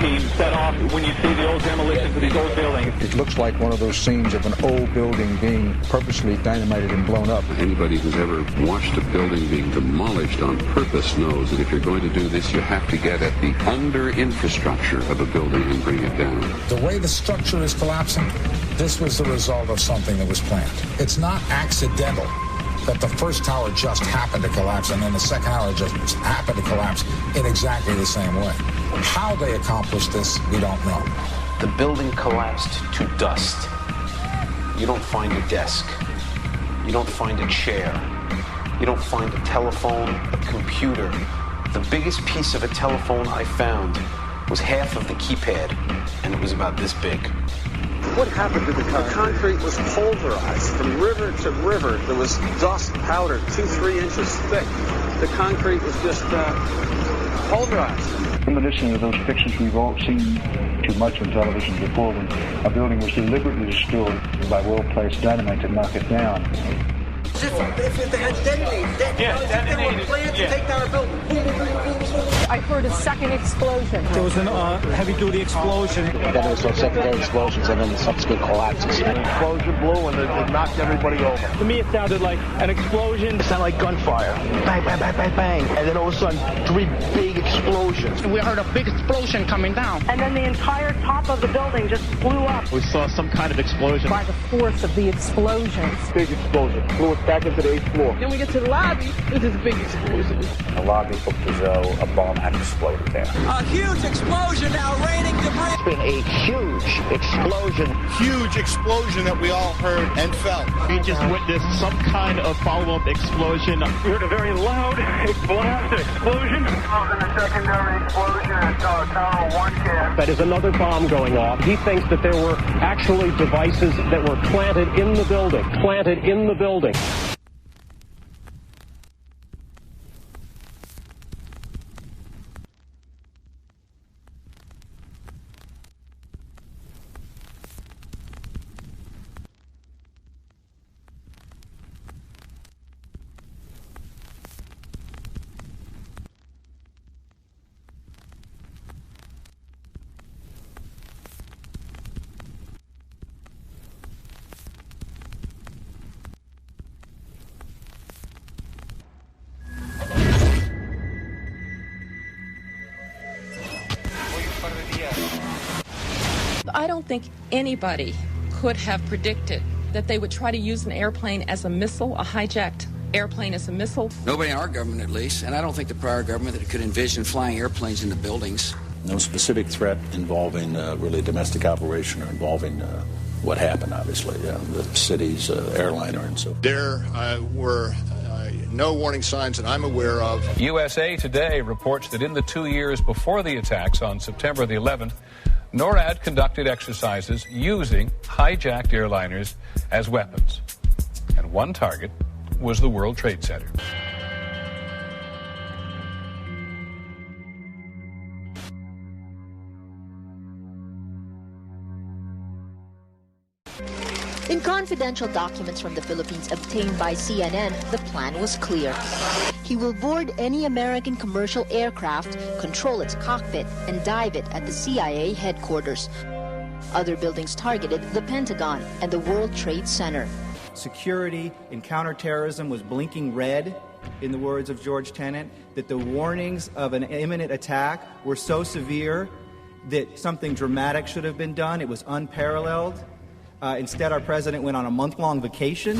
team set off when you see the old demolitions of these old buildings. It looks like one of those scenes of an old building being purposely dynamited and blown up. Anybody who's ever watched a building being demolished on purpose knows that if you're going to do this, you have to get at the under-infrastructure of a building and bring it down. The way the structure is collapsing, this was the result of something that was planned. It's not accidental that the first tower just happened to collapse and then the second tower just happened to collapse in exactly the same way. How they accomplished this, we don't know. The building collapsed to dust. You don't find a desk. You don't find a chair. You don't find a telephone, a computer. The biggest piece of a telephone I found was half of the keypad, and it was about this big. What happened to the concrete? The concrete was pulverized from river to river. There was dust powder 2-3 inches thick. The concrete was just pulverized. Reminiscent of those pictures we've all seen too much on television before, when a building was deliberately destroyed by well-placed dynamite to knock it down. If they had detonated, they were planned to take down a building. I heard a second explosion. There was a heavy-duty explosion. Then there was some secondary explosions and then the subsequent collapses. The explosion blew and it knocked everybody over. To me, it sounded like an explosion. It sounded like gunfire. Bang, bang, bang, bang, bang. And then all of a sudden, 3 big explosions. We heard a big explosion coming down. And then the entire top of the building just blew up. We saw some kind of explosion. By the force of the explosions. Big explosion. Blew us back into the 8th floor. Then we get to the lobby. This is a big explosion. The lobby looked as though a bomb had exploded there. A huge explosion now raining debris. It's been a huge explosion. Huge explosion that we all heard and felt. We just witnessed some kind of follow-up explosion. We heard a very loud blast explosion. The secondary explosion at Tower 1 camp. That is another bomb going off. He thinks that there were actually devices that were planted in the building. Planted in the building. I don't think anybody could have predicted that they would try to use an airplane as a missile, a hijacked airplane as a missile. Nobody in our government, at least, and I don't think the prior government that could envision flying airplanes into buildings. No specific threat involving really a domestic operation or involving what happened, obviously, the city's airliner and so forth. There were no warning signs that I'm aware of. USA Today reports that in the 2 years before the attacks on September the 11th, NORAD conducted exercises using hijacked airliners as weapons. And one target was the World Trade Center. In confidential documents from the Philippines obtained by CNN, the plan was clear. He will board any American commercial aircraft, control its cockpit, and dive it at the CIA headquarters. Other buildings targeted the Pentagon and the World Trade Center. Security in counterterrorism was blinking red, in the words of George Tenet, that the warnings of an imminent attack were so severe that something dramatic should have been done. It was unparalleled. Instead, our president went on a month-long vacation.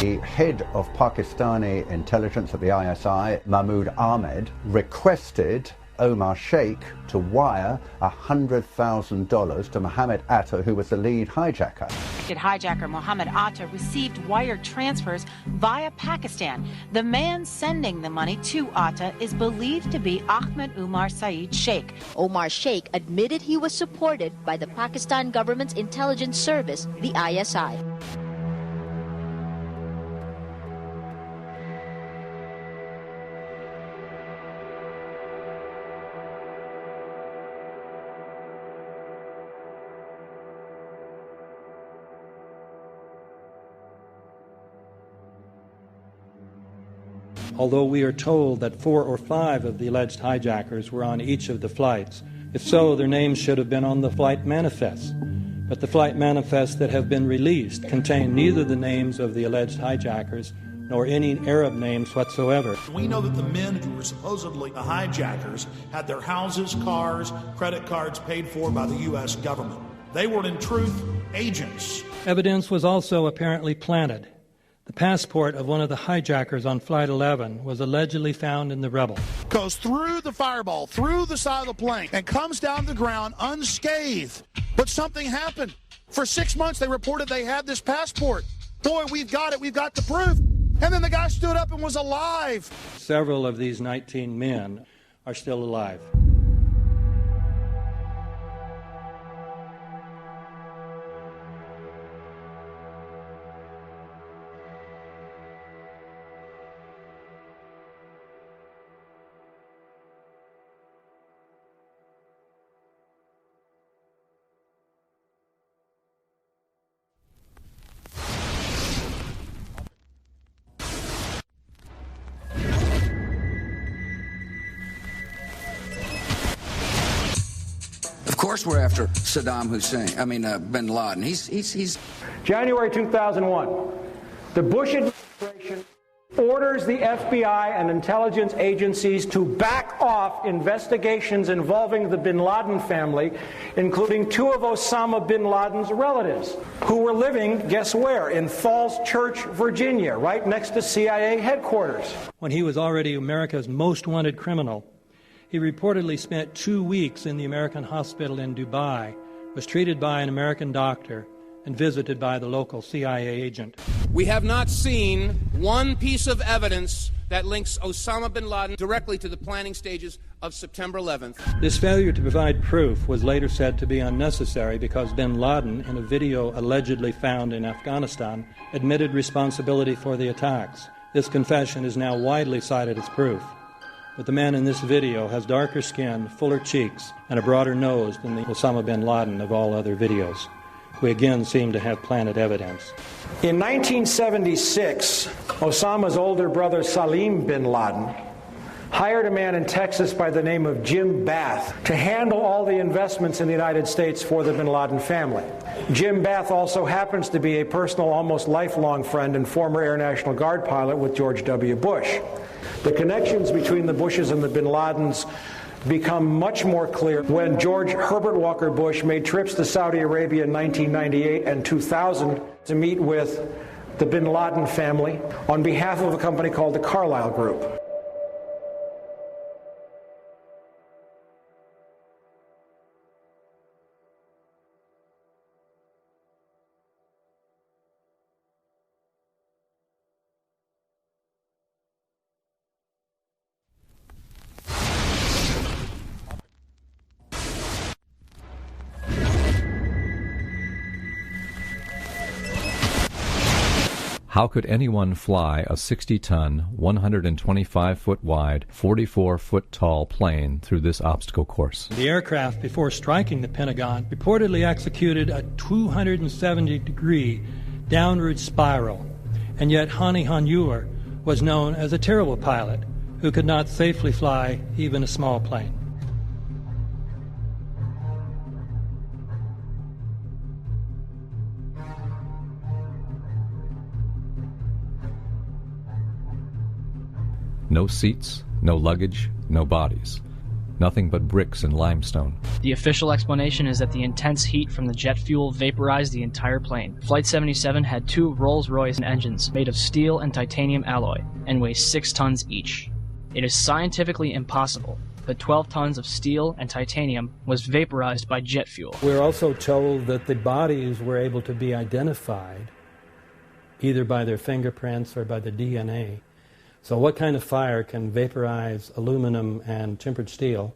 The head of Pakistani intelligence at the ISI, Mahmoud Ahmed, requested Omar Sheikh to wire $100,000 to Mohammed Atta, who was the lead hijacker. Hijacker Mohammed Atta received wire transfers via Pakistan. The man sending the money to Atta is believed to be Ahmed Umar Saeed Sheikh. Omar Sheikh admitted he was supported by the Pakistan government's intelligence service, the ISI. although we are told that 4 or 5 of the alleged hijackers were on each of the flights. If so, their names should have been on the flight manifests. But the flight manifests that have been released contain neither the names of the alleged hijackers nor any Arab names whatsoever. We know that the men who were supposedly the hijackers had their houses, cars, credit cards paid for by the U.S. government. They were, in truth, agents. Evidence was also apparently planted. The passport of one of the hijackers on Flight 11 was allegedly found in the rubble. Goes through the fireball, through the side of the plane, and comes down the ground unscathed. But something happened. For 6 months, they reported they had this passport. Boy, we've got it. We've got the proof. And then the guy stood up and was alive. Several of these 19 men are still alive. Of course we're after Saddam Hussein, bin Laden. He's January 2001, the Bush administration orders the FBI and intelligence agencies to back off investigations involving the bin Laden family, including 2 of Osama bin Laden's relatives, who were living, guess where, in Falls Church, Virginia, right next to CIA headquarters. When he was already America's most wanted criminal, he reportedly spent 2 weeks in the American hospital in Dubai, was treated by an American doctor, and visited by the local CIA agent. We have not seen one piece of evidence that links Osama bin Laden directly to the planning stages of September 11th. This failure to provide proof was later said to be unnecessary because bin Laden, in a video allegedly found in Afghanistan, admitted responsibility for the attacks. This confession is now widely cited as proof. But the man in this video has darker skin, fuller cheeks, and a broader nose than the Osama bin Laden of all other videos. We again seem to have planted evidence. In 1976, Osama's older brother Salim bin Laden hired a man in Texas by the name of Jim Bath to handle all the investments in the United States for the bin Laden family. Jim Bath also happens to be a personal, almost lifelong friend and former Air National Guard pilot with George W. Bush. The connections between the Bushes and the bin Ladens become much more clear when George Herbert Walker Bush made trips to Saudi Arabia in 1998 and 2000 to meet with the bin Laden family on behalf of a company called the Carlyle Group. How could anyone fly a 60-ton, 125-foot wide, 44-foot tall plane through this obstacle course? The aircraft, before striking the Pentagon, reportedly executed a 270-degree downward spiral, and yet Hani Hanjour was known as a terrible pilot who could not safely fly even a small plane. No seats, no luggage, no bodies. Nothing but bricks and limestone. The official explanation is that the intense heat from the jet fuel vaporized the entire plane. Flight 77 had 2 Rolls-Royce engines made of steel and titanium alloy and weigh 6 tons each. It is scientifically impossible that 12 tons of steel and titanium was vaporized by jet fuel. We're also told that the bodies were able to be identified either by their fingerprints or by the DNA. So what kind of fire can vaporize aluminum and tempered steel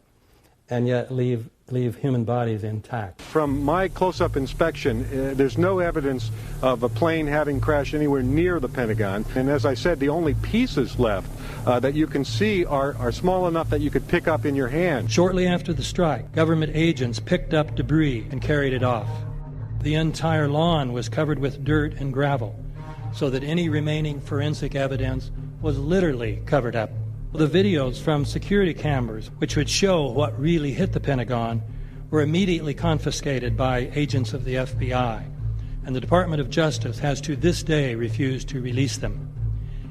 and yet leave human bodies intact? From my close-up inspection, there's no evidence of a plane having crashed anywhere near the Pentagon. And as I said, the only pieces left that you can see are small enough that you could pick up in your hand. Shortly after the strike, government agents picked up debris and carried it off. The entire lawn was covered with dirt and gravel, so that any remaining forensic evidence was literally covered up. The videos from security cameras, which would show what really hit the Pentagon, were immediately confiscated by agents of the FBI, and the Department of Justice has to this day refused to release them.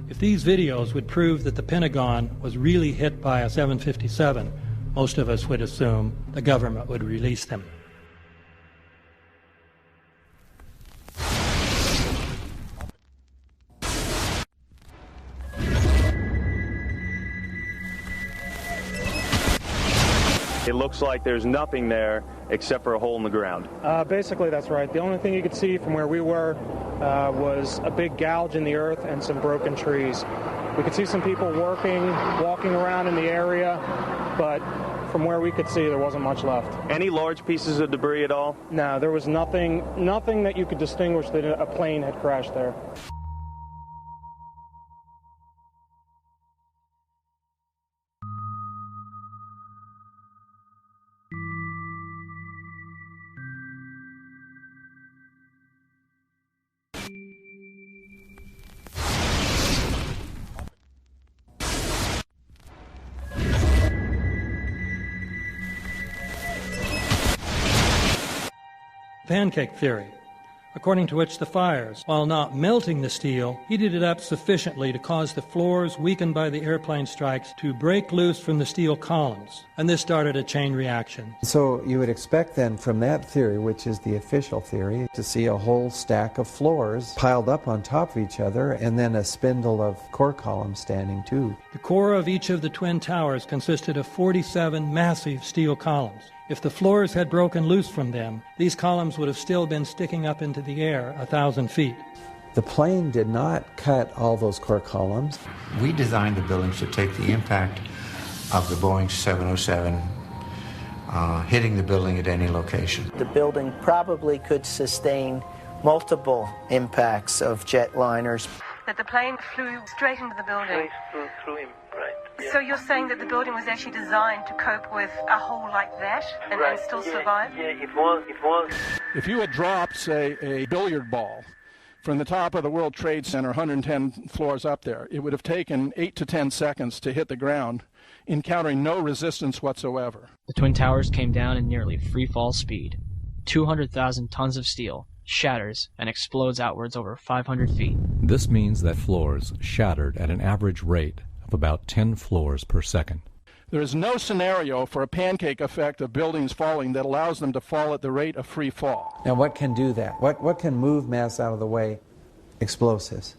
If these videos would prove that the Pentagon was really hit by a 757, most of us would assume the government would release them. It looks like there's nothing there except for a hole in the ground. Basically, that's right. The only thing you could see from where we were was a big gouge in the earth and some broken trees. We could see some people walking around in the area, but from where we could see, there wasn't much left. Any large pieces of debris at all? No, there was nothing that you could distinguish that a plane had crashed there. Pancake theory, according to which the fires, while not melting the steel, heated it up sufficiently to cause the floors weakened by the airplane strikes to break loose from the steel columns, and this started a chain reaction. So you would expect then from that theory, which is the official theory, to see a whole stack of floors piled up on top of each other and then a spindle of core columns standing too. The core of each of the twin towers consisted of 47 massive steel columns. If the floors had broken loose from them, these columns would have still been sticking up into the air 1,000 feet. The plane did not cut all those core columns. We designed the buildings to take the impact of the Boeing 707 hitting the building at any location. The building probably could sustain multiple impacts of jetliners. That the plane flew straight into the building. Through him, right. Yeah. So you're saying that the building was actually designed to cope with a hole like that and still survive? Yeah, it was. If you had dropped, say, a billiard ball from the top of the World Trade Center, 110 floors up there, it would have taken 8 to 10 seconds to hit the ground, encountering no resistance whatsoever. The Twin Towers came down in nearly free fall speed. 200,000 tons of steel shatters and explodes outwards over 500 feet. This means that floors shattered at an average rate of about 10 floors per second. There is no scenario for a pancake effect of buildings falling that allows them to fall at the rate of free fall. Now what can do that? What can move mass out of the way? Explosives.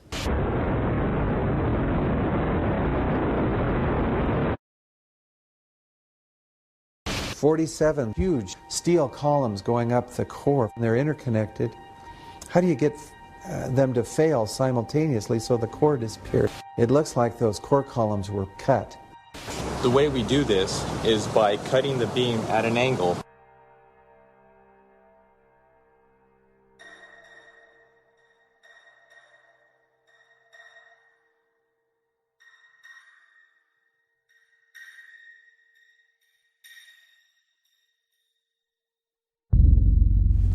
"47 huge steel columns going up the core. They're interconnected. How do you get them to fail simultaneously so the core disappears? It looks like those core columns were cut. The way we do this is by cutting the beam at an angle.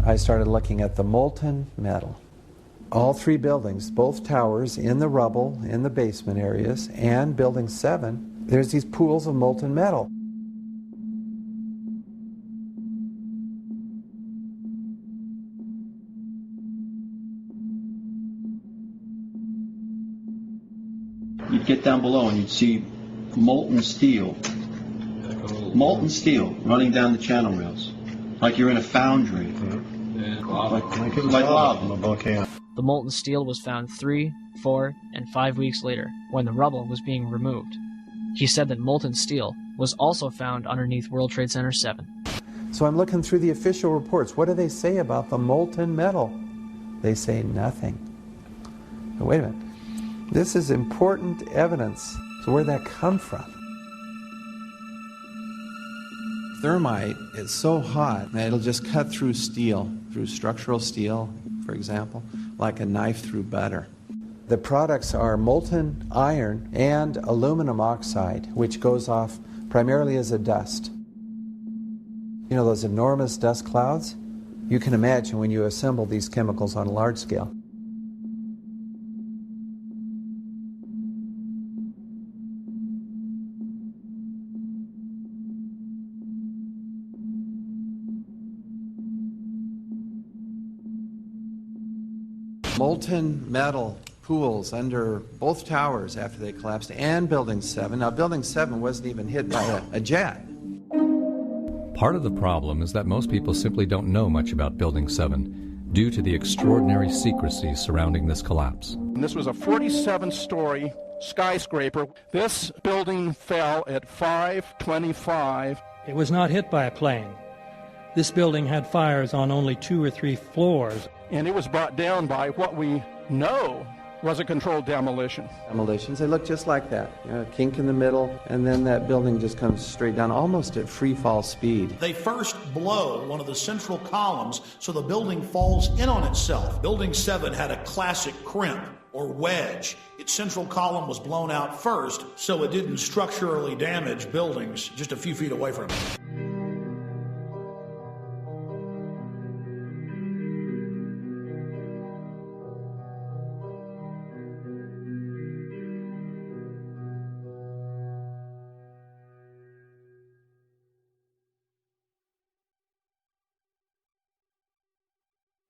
I started looking at the molten metal. All three buildings, both towers in the rubble, in the basement areas, and Building 7, there's these pools of molten metal. You'd get down below and you'd see molten steel running down the channel rails, like you're in a foundry. Like lava. The molten steel was found 3, 4, and 5 weeks later, when the rubble was being removed. He said that molten steel was also found underneath World Trade Center 7. So I'm looking through the official reports. What do they say about the molten metal? They say nothing. Now, wait a minute. This is important evidence. So where'd that come from? Thermite is so hot that it'll just cut through steel, through structural steel, for example, like a knife through butter. The products are molten iron and aluminum oxide, which goes off primarily as a dust. You know those enormous dust clouds? You can imagine when you assemble these chemicals on a large scale. molten metal pools under both towers after they collapsed and Building 7. Now, Building 7 wasn't even hit by a jet. Part of the problem is that most people simply don't know much about Building 7 due to the extraordinary secrecy surrounding this collapse. And this was a 47-story skyscraper. This building fell at 5:25. It was not hit by a plane. This building had fires on only 2 or 3 floors. And it was brought down by what we know was a controlled demolition. Demolitions, they look just like that. You know, a kink in the middle, and then that building just comes straight down, almost at free fall speed. They first blow one of the central columns so the building falls in on itself. Building 7 had a classic crimp or wedge. Its central column was blown out first, so it didn't structurally damage buildings just a few feet away from it.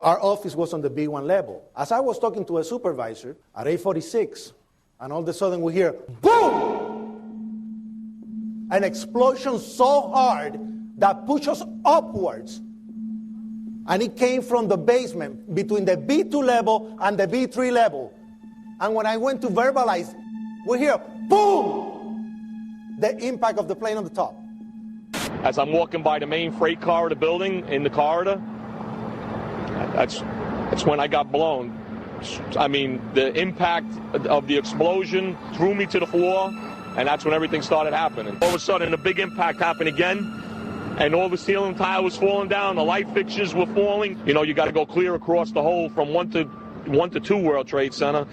Our office was on the B1 level. As I was talking to a supervisor at 8:46, and all of a sudden we hear, boom! An explosion so hard that pushed us upwards. And it came from the basement between the B2 level and the B3 level. And when I went to verbalize, we hear, boom! The impact of the plane on the top. As I'm walking by the main freight corridor building in the corridor, that's when I got blown. I mean, the impact of the explosion threw me to the floor, and that's when everything started happening. All of a sudden, a big impact happened again, and all the ceiling tile was falling down, the light fixtures were falling. You know, you got to go clear across the whole from 1 to 2 World Trade Center,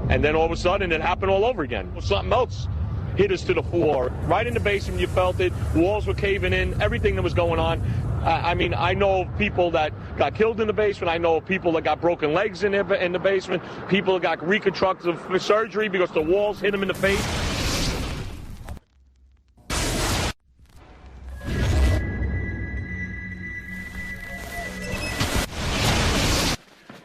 and then all of a sudden, it happened all over again. Something else hit us to the floor. Right in the basement, you felt it. Walls were caving in, everything that was going on. I mean, I know of people that got killed in the basement. I know of people that got broken legs in the basement. People that got reconstructive surgery because the walls hit them in the face.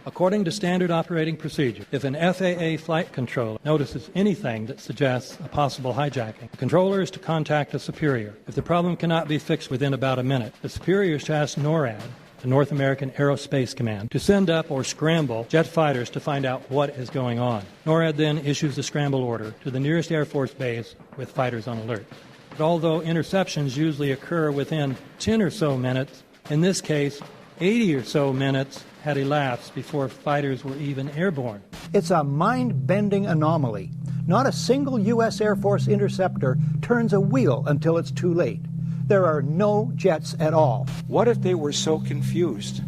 According to standard operating procedure, if an FAA flight controller notices anything that suggests a possible hijacking, the controller is to contact a superior. If the problem cannot be fixed within about a minute, the superior is to ask NORAD, the North American Aerospace Command, to send up or scramble jet fighters to find out what is going on. NORAD then issues the scramble order to the nearest Air Force base with fighters on alert. But although interceptions usually occur within 10 or so minutes, in this case, 80 or so minutes had elapsed before fighters were even airborne. It's a mind-bending anomaly. Not a single U.S. Air Force interceptor turns a wheel until it's too late. There are no jets at all. What if they were so confused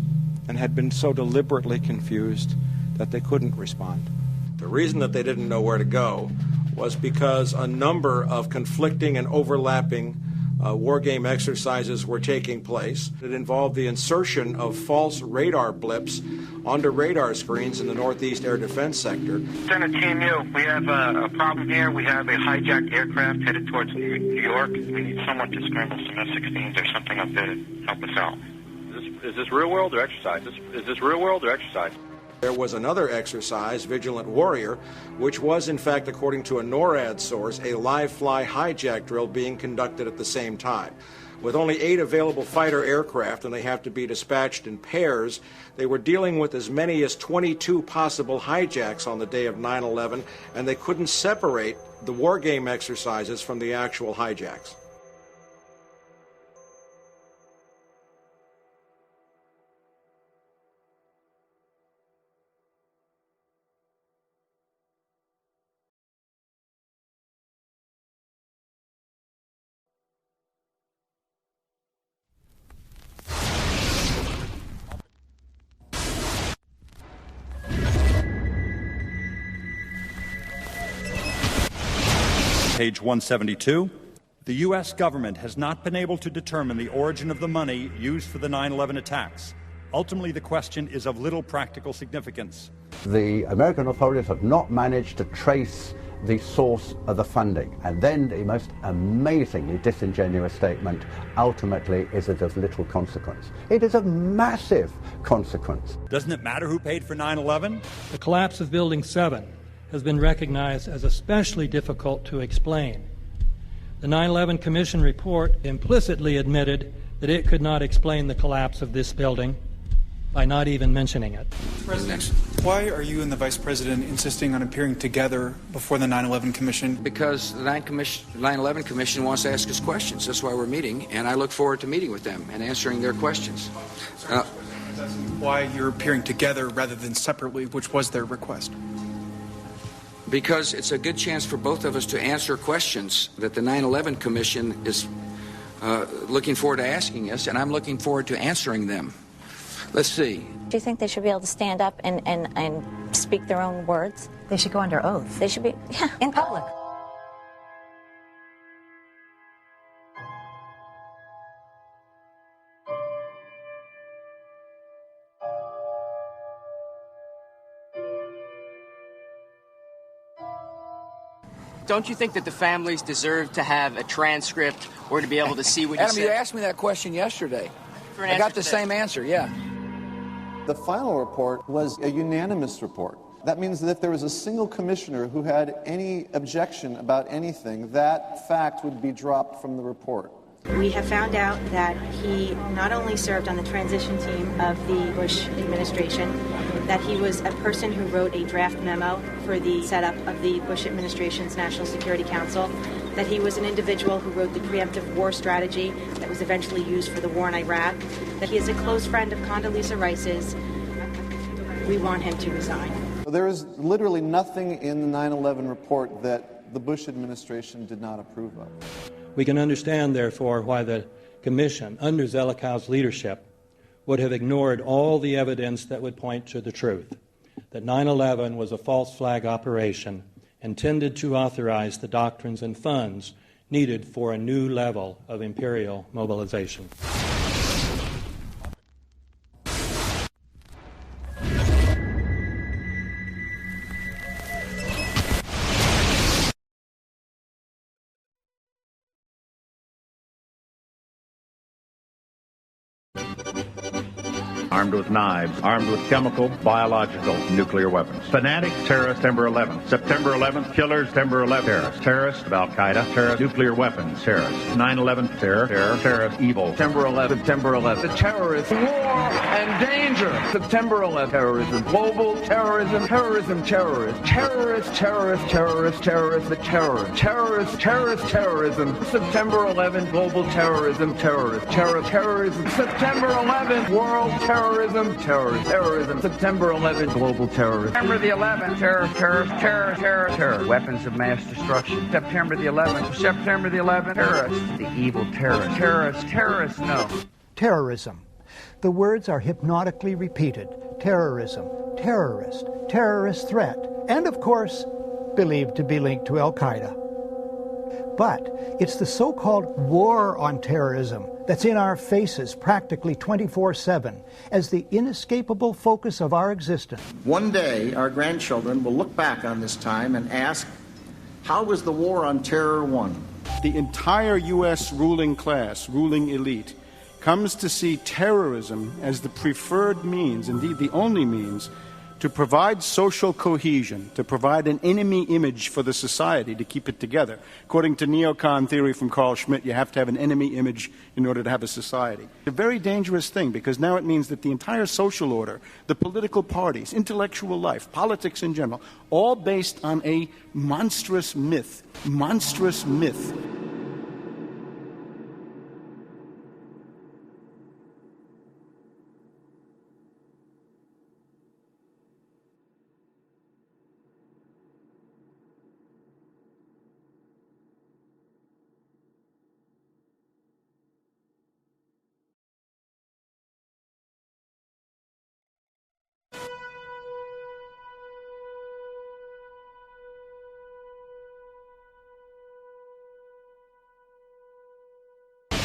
and had been so deliberately confused that they couldn't respond? The reason that they didn't know where to go was because a number of conflicting and overlapping war game exercises were taking place. It involved the insertion of false radar blips onto radar screens in the Northeast Air Defense Sector. Center Team U, we have a problem here. We have a hijacked aircraft headed towards New York. We need someone to scramble some F-16s or something up there to help us out. Is this real world or exercise? Is this real world or exercise? There was another exercise, Vigilant Warrior, which was, in fact, according to a NORAD source, a live-fly hijack drill being conducted at the same time. With only 8 available fighter aircraft, and they have to be dispatched in pairs, they were dealing with as many as 22 possible hijacks on the day of 9/11, and they couldn't separate the war game exercises from the actual hijacks. Page 172. The U.S. government has not been able to determine the origin of the money used for the 9/11 attacks. Ultimately, the question is of little practical significance. The American authorities have not managed to trace the source of the funding. And then the most amazingly disingenuous statement, ultimately is it of little consequence. It is of massive consequence. Doesn't it matter who paid for 9/11? The collapse of Building 7 has been recognized as especially difficult to explain. The 9/11 Commission report implicitly admitted that it could not explain the collapse of this building by not even mentioning it. President, why are you and the Vice President insisting on appearing together before the 9/11 Commission? Because the 9/11 Commission wants to ask us questions. That's why we're meeting, and I look forward to meeting with them and answering their questions. Why you're appearing together rather than separately, which was their request? Because it's a good chance for both of us to answer questions that the 9/11 Commission is looking forward to asking us, and I'm looking forward to answering them. Let's see. Do you think they should be able to stand up and speak their own words? They should go under oath. They should be, yeah. In public. Don't you think that the families deserve to have a transcript or to be able to see what you Adam, said? you asked me that question yesterday. I got the same answer, yeah. The final report was a unanimous report. That means that if there was a single commissioner who had any objection about anything, that fact would be dropped from the report. We have found out that he not only served on the transition team of the Bush administration, that he was a person who wrote a draft memo for the setup of the Bush administration's National Security Council, that he was an individual who wrote the preemptive war strategy that was eventually used for the war in Iraq, that he is a close friend of Condoleezza Rice's. We want him to resign. There is literally nothing in the 9/11 report that the Bush administration did not approve of. We can understand, therefore, why the Commission, under Zelikow's leadership, would have ignored all the evidence that would point to the truth, that 9/11 was a false flag operation intended to authorize the doctrines and funds needed for a new level of imperial mobilization. Armed with knives, armed with chemical, biological, nuclear weapons. Fanatics, terrorists, September 11th. September 11th, killers, September 11th, terrorists. Terrorists, Al-Qaeda, terrorists, nuclear weapons, terrorists. 9/11, terror, terrorists, evil. September 11th, September 11th. The terrorists, war and danger. September 11th, terrorism, global terrorism, terrorism, terrorists. Terrorists, terrorists, terrorists, terrorists, the terror. Terrorists, terrorists, terrorism. September 11th, global terrorism, terrorists. Terrorism. September 11th, world terrorism, terrorism. September 11th, global terrorism. September the 11th, terror. Weapons of mass destruction. September the 11th, terrorists. The evil terrorists, no. Terrorism. The words are hypnotically repeated. Terrorism, terrorist, terrorist threat, and of course, believed to be linked to Al-Qaeda. But it's the so-called war on terrorism that's in our faces practically 24/7 as the inescapable focus of our existence. One day, our grandchildren will look back on this time and ask, how was the war on terror won? The entire U.S. ruling class, ruling elite, comes to see terrorism as the preferred means, indeed the only means, to provide social cohesion, to provide an enemy image for the society to keep it together. According to neocon theory from Carl Schmitt, you have to have an enemy image in order to have a society. It's a very dangerous thing because now it means that the entire social order, the political parties, intellectual life, politics in general, all based on a monstrous myth. Monstrous myth.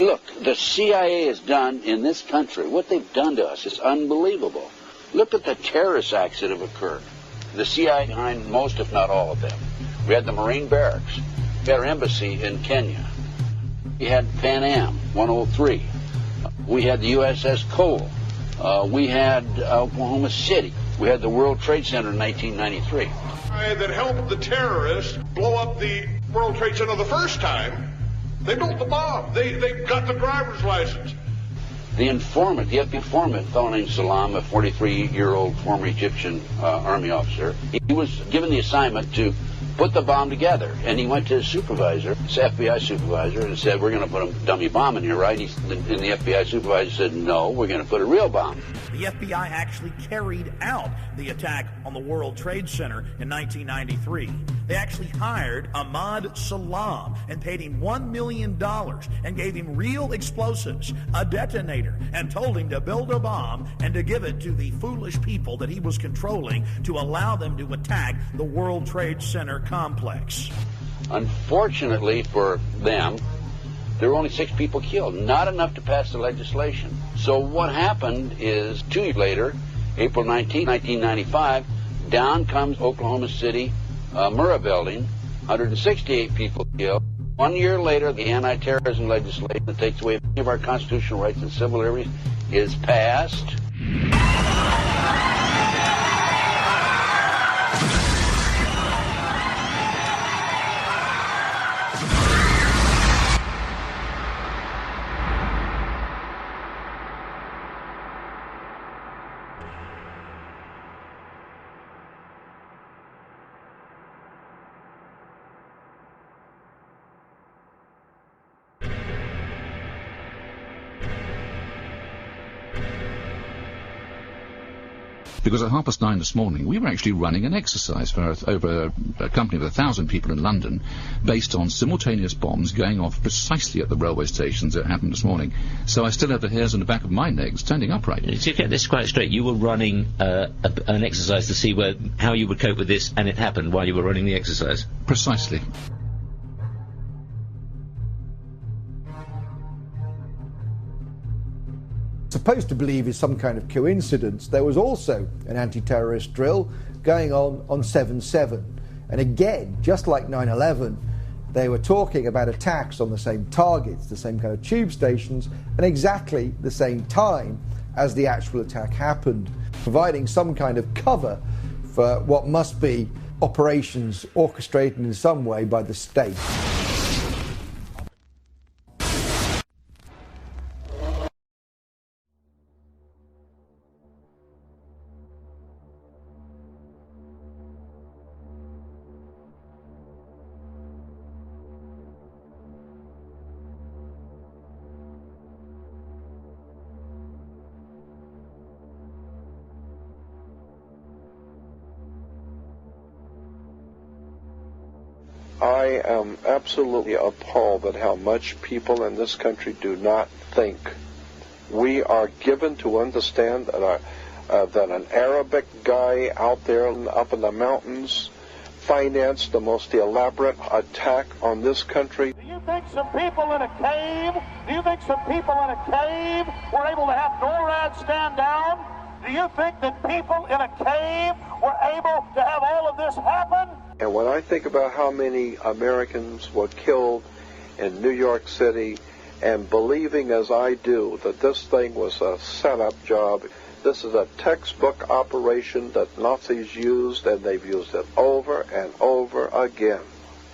Look, the CIA has done in this country, what they've done to us is unbelievable. Look at the terrorist acts that have occurred. The CIA behind most, if not all of them. We had the Marine Barracks. We had our embassy in Kenya. We had Pan Am 103. We had the USS Cole. We had Oklahoma City. We had the World Trade Center in 1993. That helped the terrorists blow up the World Trade Center the first time. They built the bomb. They got the driver's license. The informant, the FBI informant, a fellow named Salam, a 43-year-old former Egyptian army officer, he was given the assignment to put the bomb together. And he went to his supervisor, his FBI supervisor, and said, we're going to put a dummy bomb in here, right? And the FBI supervisor said, no, we're going to put a real bomb. The FBI actually carried out the attack on the World Trade Center in 1993. They actually hired Ahmad Salam and paid him $1 million and gave him real explosives, a detonator, and told him to build a bomb and to give it to the foolish people that he was controlling to allow them to attack the World Trade Center complex. Unfortunately for them, there were only 6 people killed, not enough to pass the legislation. So what happened is 2 years later, April 19, 1995, down comes Oklahoma City Murrah building, 168 people killed. 1 year later, the anti-terrorism legislation that takes away many of our constitutional rights and civil liberties is passed. Because at 9:30 this morning, we were actually running an exercise for over a company of 1,000 people in London, based on simultaneous bombs going off precisely at the railway stations that happened this morning. So I still have the hairs on the back of my neck standing upright. To get this quite straight, you were running an exercise to see how you would cope with this, and it happened while you were running the exercise? Precisely. Supposed to believe is some kind of coincidence, there was also an anti-terrorist drill going on 7/7. And again, just like 9/11, they were talking about attacks on the same targets, the same kind of tube stations, and exactly the same time as the actual attack happened, providing some kind of cover for what must be operations orchestrated in some way by the state. I am absolutely appalled at how much people in this country do not think. We are given to understand that, that an Arabic guy out there up in the mountains financed the most elaborate attack on this country. Do you think some people in a cave, were able to have NORAD stand down? Do you think that people in a cave were able to have all of this happen? And when I think about how many Americans were killed in New York City, and believing as I do that this thing was a setup job, this is a textbook operation that Nazis used, and they've used it over and over again.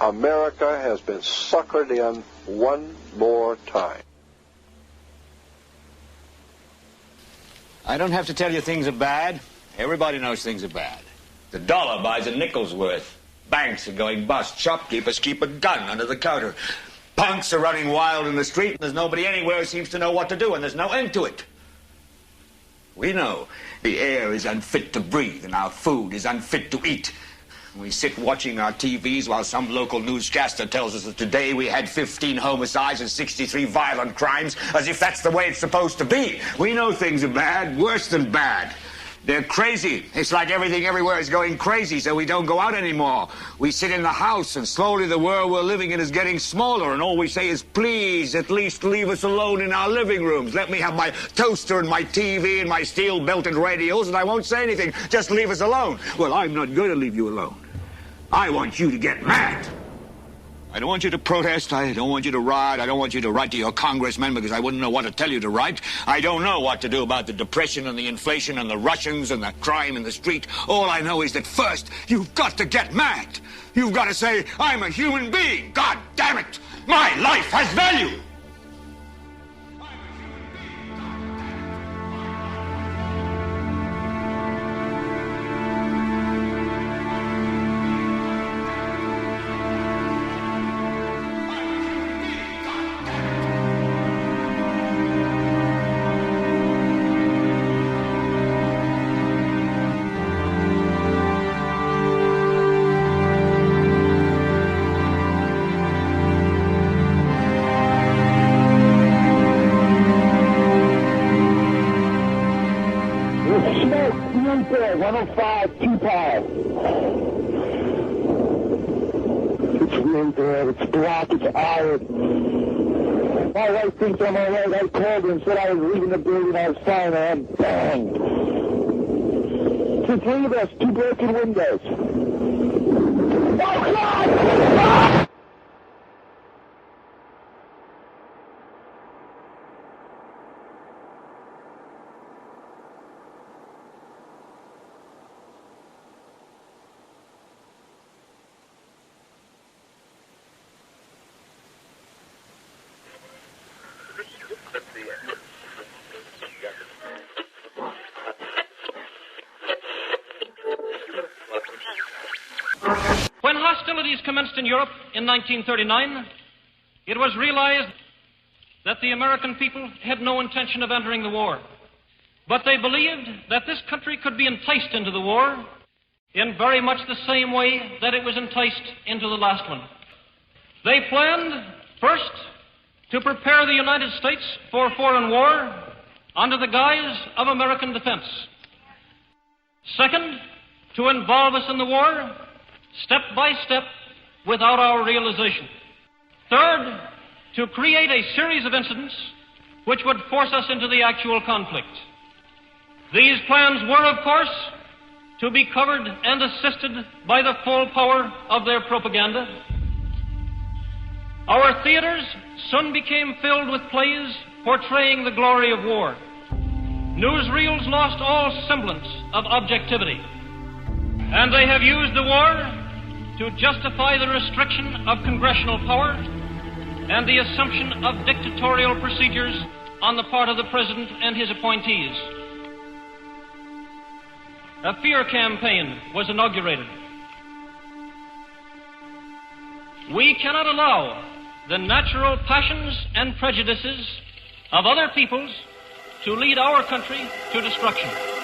America has been suckered in one more time. I don't have to tell you things are bad. Everybody knows things are bad. The dollar buys a nickel's worth. Banks are going bust. Shopkeepers keep a gun under the counter. Punks are running wild in the street. There's nobody anywhere who seems to know what to do, and there's no end to it. We know the air is unfit to breathe, and our food is unfit to eat. We sit watching our TVs while some local newscaster tells us that today we had 15 homicides and 63 violent crimes, as if that's the way it's supposed to be. We know things are bad, worse than bad. They're crazy. It's like everything everywhere is going crazy, so we don't go out anymore. We sit in the house, and slowly the world we're living in is getting smaller, and all we say is, please, at least leave us alone in our living rooms. Let me have my toaster and my TV and my steel-belted radios, and I won't say anything. Just leave us alone. Well, I'm not going to leave you alone. I want you to get mad. I don't want you to protest. I don't want you to riot. I don't want you to write to your congressmen because I wouldn't know what to tell you to write. I don't know what to do about the depression and the inflation and the Russians and the crime in the street. All I know is that first, you've got to get mad. You've got to say, I'm a human being. God damn it. My life has value. It's black, it's iron. My wife thinks I'm all right. I called her and said I was leaving the building. I was fine, and bang. Two, three of us, 2 broken windows. Oh, God! Ah! When hostilities commenced in Europe in 1939, it was realized that the American people had no intention of entering the war. But they believed that this country could be enticed into the war in very much the same way that it was enticed into the last one. They planned, first, to prepare the United States for foreign war under the guise of American defense. Second, to involve us in the war step by step without our realization. Third, to create a series of incidents which would force us into the actual conflict. These plans were, of course, to be covered and assisted by the full power of their propaganda. Our theaters soon became filled with plays portraying the glory of war. Newsreels lost all semblance of objectivity, and they have used the war to justify the restriction of congressional power and the assumption of dictatorial procedures on the part of the President and his appointees. A fear campaign was inaugurated. We cannot allow the natural passions and prejudices of other peoples to lead our country to destruction.